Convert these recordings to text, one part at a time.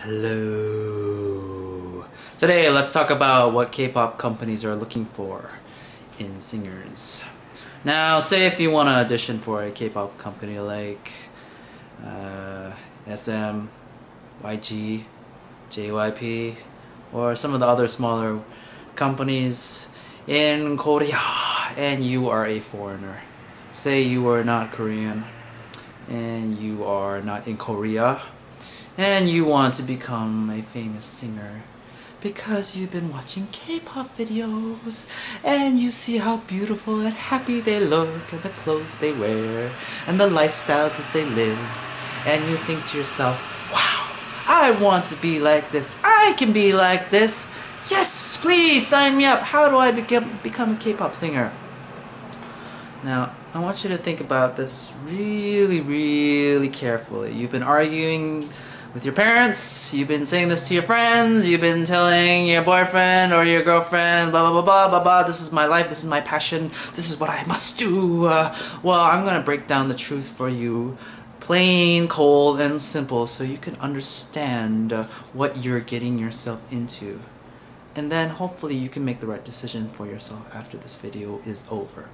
Hello. Today, let's talk about what K-pop companies are looking for in singers. Now, say if you want to audition for a K-pop company like SM, YG, JYP, or some of the other smaller companies in Korea, and you are a foreigner. Say you are not Korean, and you are not in Korea, and you want to become a famous singer because you've been watching K-pop videos and you see how beautiful and happy they look and the clothes they wear and the lifestyle that they live, and you think to yourself, wow, I want to be like this, I can be like this, yes, please sign me up. How do I become a K-pop singer? Now, I want you to think about this really carefully. You've been arguing with your parents, you've been saying this to your friends, you've been telling your boyfriend or your girlfriend, blah blah blah blah blah blah, this is my life, this is my passion, this is what I must do. Well, I'm gonna break down the truth for you, plain, cold, and simple, so you can understand what you're getting yourself into. And then hopefully you can make the right decision for yourself after this video is over.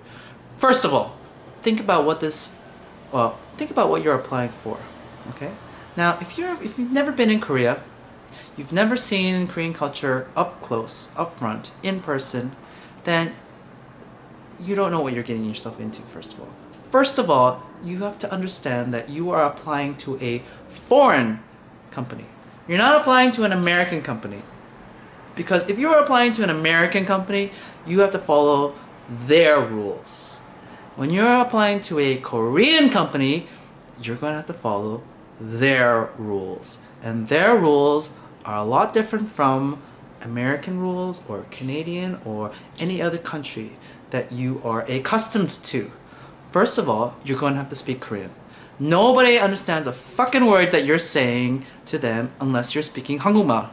First of all, think about what you're applying for, okay? Now, if you've never been in Korea, you've never seen Korean culture up close, up front, in person, then you don't know what you're getting yourself into, first of all. First of all, you have to understand that you are applying to a foreign company. You're not applying to an American company. Because if you're applying to an American company, you have to follow their rules. When you're applying to a Korean company, you're going to have to follow their rules. And their rules are a lot different from American rules or Canadian or any other country that you are accustomed to. First of all, you're going to have to speak Korean. Nobody understands a fucking word that you're saying to them unless you're speaking 한국말.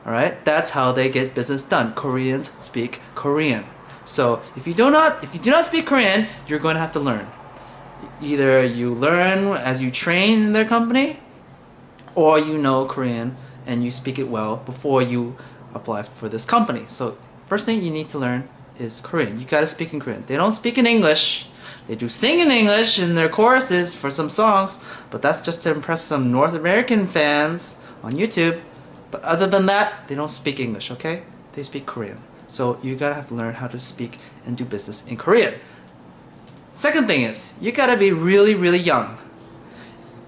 Alright? That's how they get business done. Koreans speak Korean. So if you do not speak Korean, you're going to have to learn. Either you learn as you train in their company, or you know Korean and you speak it well before you apply for this company. So first thing you need to learn is Korean. You gotta speak in Korean. They don't speak in English. They do sing in English in their choruses for some songs, but that's just to impress some North American fans on YouTube. But other than that, they don't speak English, okay? They speak Korean. So you gotta have to learn how to speak and do business in Korean. Second thing is, you gotta be really young.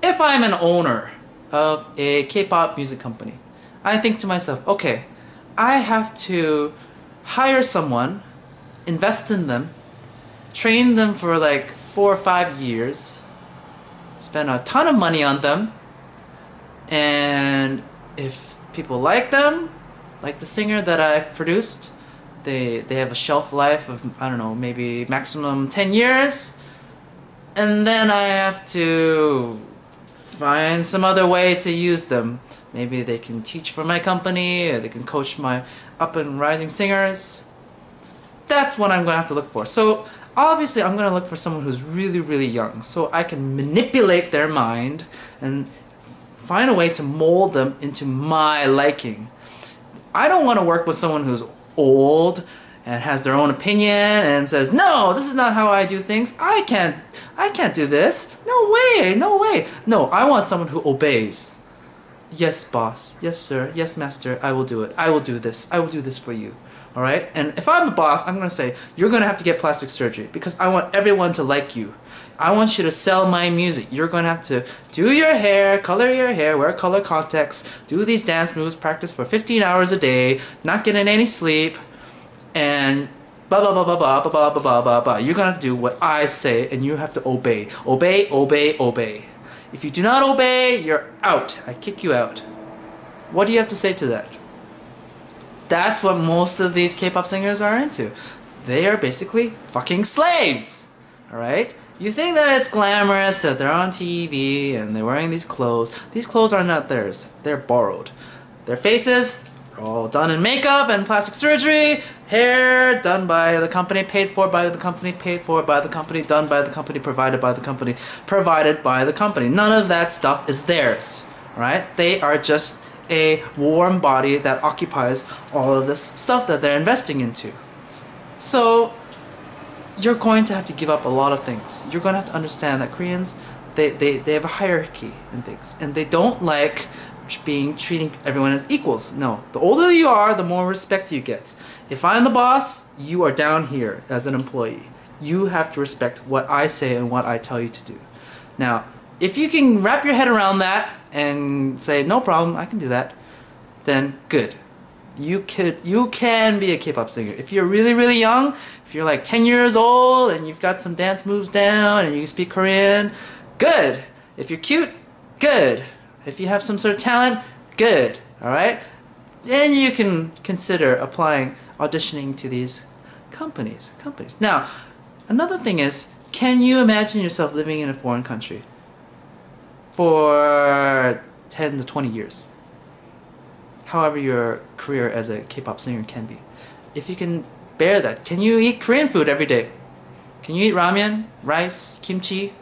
If I'm an owner of a K-pop music company, I think to myself, okay, I have to hire someone, invest in them, train them for like 4 or 5 years, spend a ton of money on them, and if people like them, like the singer that I've produced, they have a shelf life of, I don't know, maybe maximum 10 years, and then I have to find some other way to use them. Maybe they can teach for my company, or they can coach my up and rising singers. That's what I'm going to have to look for. So obviously I'm going to look for someone who's really young, so I can manipulate their mind and find a way to mold them into my liking. I don't want to work with someone who's old and has their own opinion and says, no, this is not how I do things, I can't do this, no way. No, I want someone who obeys. Yes, boss, yes, sir, yes, master, I will do it, I will do this for you. Alright? And if I'm the boss, I'm gonna say, you're gonna have to get plastic surgery because I want everyone to like you. I want you to sell my music. You're gonna have to do your hair, color your hair, wear color contacts, do these dance moves, practice for 15 hours a day, not getting any sleep, and blah blah blah blah blah blah blah blah blah blah. You're gonna have to do what I say, and you have to obey. Obey. If you do not obey, you're out. I kick you out. What do you have to say to that? That's what most of these K-pop singers are into. They are basically fucking slaves. Alright? You think that it's glamorous that they're on TV and they're wearing these clothes. These clothes are not theirs. They're borrowed. Their faces, they're all done in makeup and plastic surgery. Hair done by the company, paid for by the company, paid for by the company, done by the company, provided by the company, provided by the company. None of that stuff is theirs. Right? They are just a warm body that occupies all of this stuff that they're investing into. So you're going to have to give up a lot of things. You're going to have to understand that Koreans, they have a hierarchy in things, and they don't like treating everyone as equals. No, the older you are, the more respect you get. If I'm the boss, you are down here as an employee. You have to respect what I say and what I tell you to do. Now, if you can wrap your head around that and say, no problem, I can do that, then good. You can be a K-pop singer. If you're really, really young, if you're like 10 years old and you've got some dance moves down and you speak Korean, good. If you're cute, good. If you have some sort of talent, good. Alright? Then you can consider applying, auditioning to these companies. Now, another thing is, can you imagine yourself living in a foreign country for 10 to 20 years? However your career as a K-pop singer can be. If you can bear that, can you eat Korean food every day? Can you eat ramen, rice, kimchi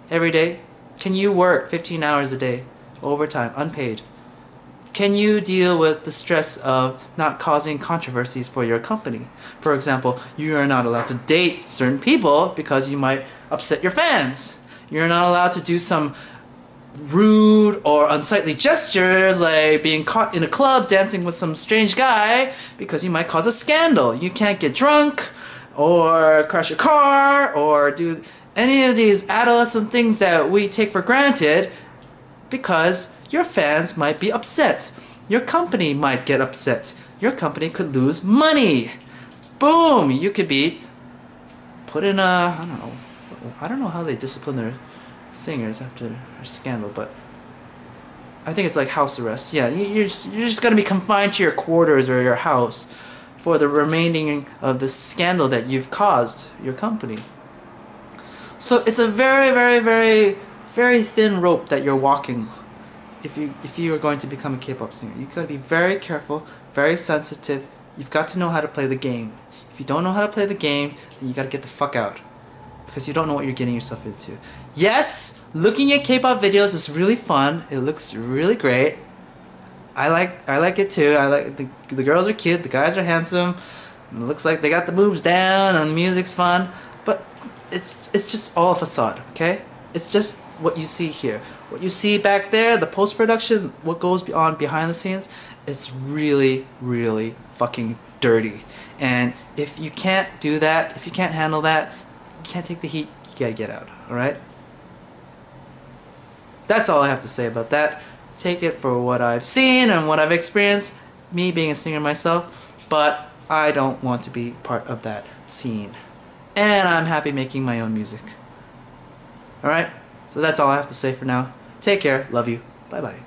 every day? Can you work 15 hours a day, overtime, unpaid? Can you deal with the stress of not causing controversies for your company? For example, you are not allowed to date certain people because you might upset your fans. You're not allowed to do some rude or unsightly gestures like being caught in a club dancing with some strange guy because you might cause a scandal. You can't get drunk or crash a car or do any of these adolescent things that we take for granted because your fans might be upset. Your company might get upset. Your company could lose money. Boom! You could be put in a, I don't know how they discipline their singers after a scandal, but I think it's like house arrest. Yeah, you're just gonna be confined to your quarters or your house for the remaining of the scandal that you've caused your company. So it's a very, very, very, very thin rope that you're walking if you are going to become a K-pop singer. You've got to be very careful, very sensitive. You've got to know how to play the game. If you don't know how to play the game, then you got to get the fuck out, because you don't know what you're getting yourself into. Yes, looking at K-pop videos is really fun. It looks really great. I like it too. I like the girls are cute, the guys are handsome. It looks like they got the moves down and the music's fun, but it's just all a facade, okay? It's just what you see here. What you see back there, the post-production, what goes on behind the scenes, it's really, really fucking dirty. And if you can't do that, if you can't handle that, you can't take the heat, you gotta get out, alright? That's all I have to say about that. Take it for what I've seen and what I've experienced, me being a singer myself, but I don't want to be part of that scene. And I'm happy making my own music. Alright? So that's all I have to say for now. Take care. Love you. Bye bye.